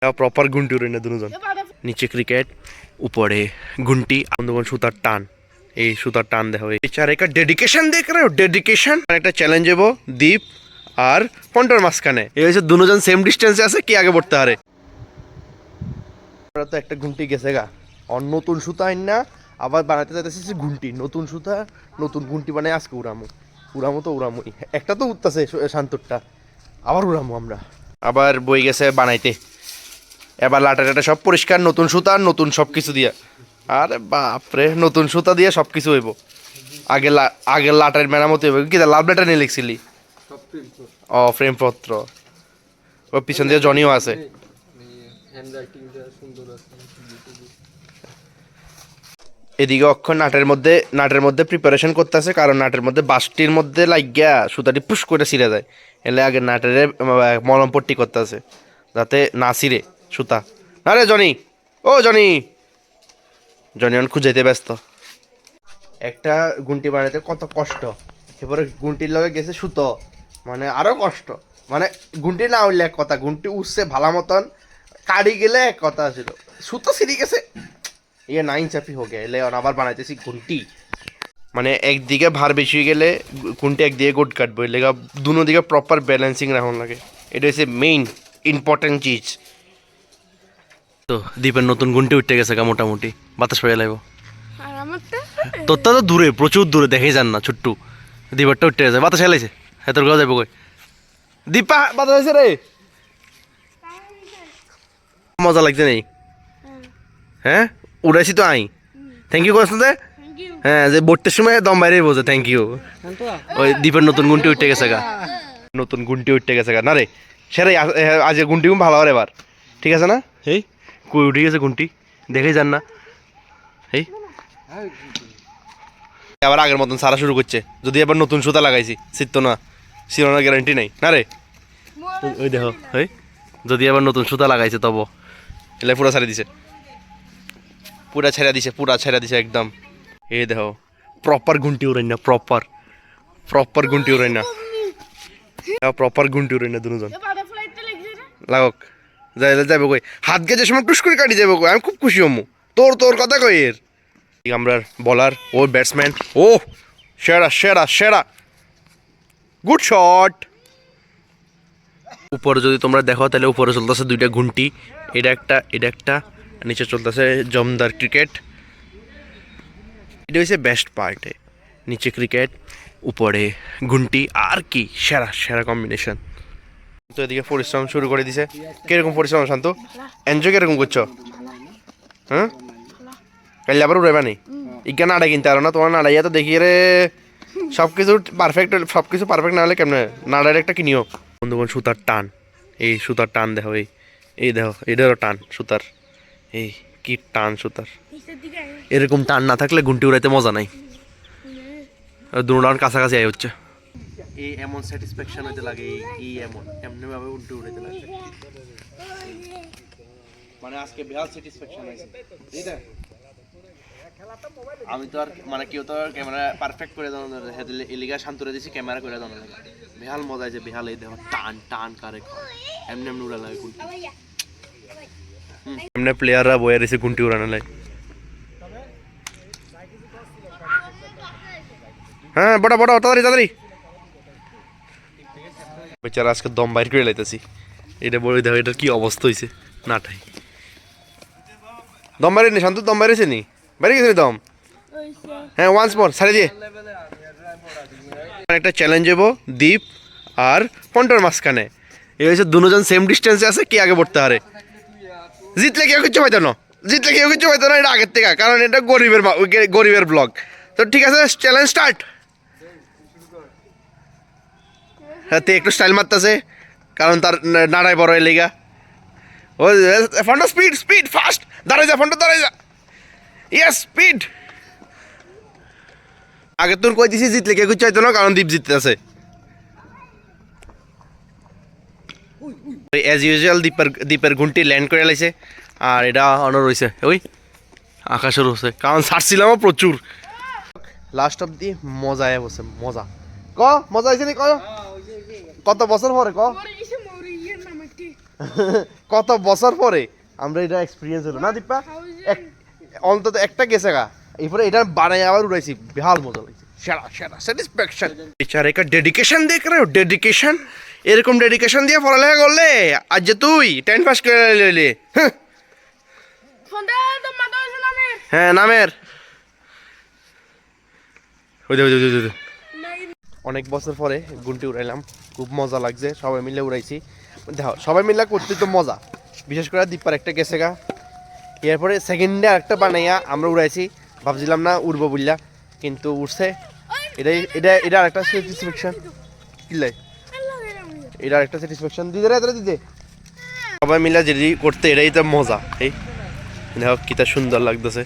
proper ঘুন্টি উড়ে না দুজন নিচে ক্রিকেট উপরে ঘুন্টি বন্ধুগণ সুতার টান এই সুতার টান দেখা হয় বেচারা একটা ডেডিকেশন দেখ রে ডেডিকেশন একটা চ্যালেঞ্জ হবো দীপ আর পন্টর মাঝখানে এই হচ্ছে দুজন সেম ডিস্টেন্সে আছে কি আগে পড়তে পারে তো একটা ঘুন্টি গেছে গা আর নতুন সুতা আইন না আবার বানাতে চাইতেছি ঘুন্টি নতুন সুতা নতুন ঘুন্টি বানাই আজকে উড়ামু তো উড়ামুই একটা তো উঠতেছে শান্তরটা আবার উড়ামু আমরা আবার বই গেছে বানাইতে এবার লাটা টাটা সব পরিষ্কার নতুন সুতা নতুন সব কিছু দিয়া আরে বাপরে নতুন সুতা দিয়ে সব কিছু হইব আগে লাটার মেরামতি হইব কি লাভ লেটার নিয়ে লিখছিলি ও ফ্রেম পত্র ও পিছন দিয়ে জনিও আছে এদিকে অক্ষর নাটের মধ্যে প্রিপারেশন করতেছে কারণ নাটের মধ্যে বাসটির মধ্যে লাগিয়া সুতাটি পুশ করে ছিঁড়ে যায় এলে আগে নাটের মলম পট্টি করতেছে যাতে না ছিঁড়ে সুতা না রে জনি অন খুঁজাইতে ব্যস্ত একটা গুন্টি বানাইতে কত কষ্ট এরপরে গুন্টির লগে গেছে সুতো মানে আরো কষ্ট মানে গুন্টি না উঠলে এক কথা গুন্টি উঠছে ভালো মতন কাড়ি গেলে এক কথা ছিল সুতো ছিঁড়ে গেছে ইয়ে নাইন চাপি হোক এলে আবার বানাইতেছি গুন্টি মানে একদিকে ভার বেশি গেলে গুন্টি একদিকে গোট কাটবো এলে দুনো দিকে প্রপার ব্যালেন্সিং রাখুন লাগে এটা হচ্ছে মেইন ইম্পর্টেন্ট চিজ তো দীপের নতুন গুন্টি উঠতে গেছে গা মোটামুটি বাতাস পেয়ে লাগবো তোরটা তো দূরে প্রচুর দূরে দেখেই যান না ছোট্টু দীপেরটা উঠতে গেছে বাতাস হেলাইছে হ্যাঁ তোর যাবো কই দীপা বাতাস হয়েছে রে মজা লাগছে নেই হ্যাঁ উড়াইছি তো আই থ্যাংক ইউ করছ না হ্যাঁ যে বটতে সময় দম বাইরে বোঝে থ্যাংক ইউ ওই দীপের নতুন গুন্টি উঠতে গেছে গা না রে সেরাই আজ গুন্টি ভালো আর এবার ঠিক আছে না এই কই উঠে গেছে গুন্টি দেখেই যান না এই আবার আগের মতন সারা শুরু করছে যদি এবার নতুন সুতা লাগাইছি সিরোনার গ্যারান্টি নেই না রে ওই দেখো এই যদি আবার নতুন সুতা লাগাইছে তব এলে পুরা ছেড়ে দিছে একদম এই দেখো প্রপার ঘুন্টি উড়াই না প্রপার ঘুন্টি উড়াই না দুজন লাগক যাইবে কই হাত গেছে সময় টুস করে কাটি যাবে কই আমি খুব খুশি হমু তোর কথা কই এর আমরা বলার ও ব্যাটসম্যান ও সেরা গুড শট উপরে যদি তোমরা দেখো তাহলে উপরে চলতেছে দুইটা ঘুন্টি এটা একটা নিচে চলতেছে জমদার ক্রিকেট এটা হচ্ছে বেস্ট পার্টে নিচে ক্রিকেট উপরে ঘুন্টি আর কি সেরা কম্বিনেশন তো এদিকে পরিশ্রম শুরু করে দিছে কিরকম পরিশ্রম শান্ত এনজয় কিরকম করছো হ্যাঁ কালি আবার উড়াইবা নি ইজ্ঞা নাড়া কিনতে পারো না তোমার নাড়াইয়া তো দেখি রে সব কিছু পারফেক্ট না হলে কেমন নাড়ার একটা কিনিও বন্ধুগণ সুতার টান এই সুতার টান দেখো এই দেখো এটারও টান সুতার এই কি টান সুতার এরকম টান না থাকলে ঘুন্টি উড়াইতে মজা নাই দুটার কাছাকাছি আয় হচ্ছে এই এমন স্যাটিসফ্যাকশন হইতে লাগে এই এমনি ভাবে উল্টে উড়াইতে লাগে মানে আজকে বেহাল স্যাটিসফ্যাকশন হয়েছে এইটা আমি তো আর মানে কেউ তো ক্যামেরা পারফেক্ট করে দাও এলিগা শান্তরে দিছি ক্যামেরা করে দাও বেহাল মজা আছে বেহাল এই দেখো টান কারে এমনি উড়া লাগে গুন্টি এমনি প্লেয়াররা বয়ে রয়েছে গুন্টি উড়ানো লাগে হ্যাঁ বড় তাড়াতাড়ি বেচারা আজকে দম বাইর করে লাইতেছি এটা বলে দেখো এটার কি অবস্থা হয়েছে নাটাই দম বাইরে নি শান্ত দম বাইরেছে নি বাইরে গেছে দম হ্যাঁ ওয়ান্স মোর ছাড়ে দিয়ে একটা চ্যালেঞ্জ হবো দীপ আর পন্টর মাঝখানে এই হচ্ছে দুজন সেম ডিস্টেন্সে আছে কি আগে পড়তে পারে জিতলে কেউ কিছু পাইতো না এটা আগের থেকে কারণ এটা গরিবের ব্লগ তো ঠিক আছে চ্যালেঞ্জ স্টার্ট হ্যাঁ তে একটু স্টাইল মারতেছে কারণ তার নাড়াই বড় হয়ে লেগা ও ফন্ড স্পিড ফাস্ট দাঁড়াই যা ইয়েস স্পিড আগে তোর কই দিছি জিতলে কেউ কিছু চাইতো না কারণ দীপ জিততে আছে অ্যাজ ইউজুয়াল দীপের ঘুন্টি ল্যান্ড করে লাইছে আর এটা অনর হয়েছে ওই আকাশের হচ্ছে কারণ ছাড়ছিলামও প্রচুর লাস্ট অব দি মজা বসে মজা হয়েছে নি কত বছর পরে কত বছর পরে আমরা এটা এক্সপিরিয়েন্স হলো না দীপা অন্তত একটা গেছে গা এরপরে এটা বানাই আবার উড়াইছি বেহাল মজা লাগছে সেরা সেরা স্যাটিসফ্যাকশন বেচারে কা ডেডিকেশন দেখ রে ডেডিকেশন এরকম ডেডিকেশন দিয়ে পড়ালেখা করলে আজ যে তুই 10 পাস করে লইলে হ্যাঁ নামের অনেক বছর পরে গুনটি উড়াইলাম খুব মজা লাগছে সবাই মিলে উড়াইছি দেখো সবাই মিলে করতে তো মজা বিশেষ করে দীপার একটা গেছে গা এরপরে সেকেন্ডে আরেকটা বানাইয়া আমরা উড়াইছি ভাবছিলাম না উড়বো বুঝলা কিন্তু উঠছে এটা আরেকটা স্যাটিসফ্যাকশন কিলাই এটা আরেকটা স্যাটিসফ্যাকশন দিদে রে দিদে সবাই মিলে যদি করতে এটাই তো মজা এই দেখো কিটা সুন্দর লাগতেছে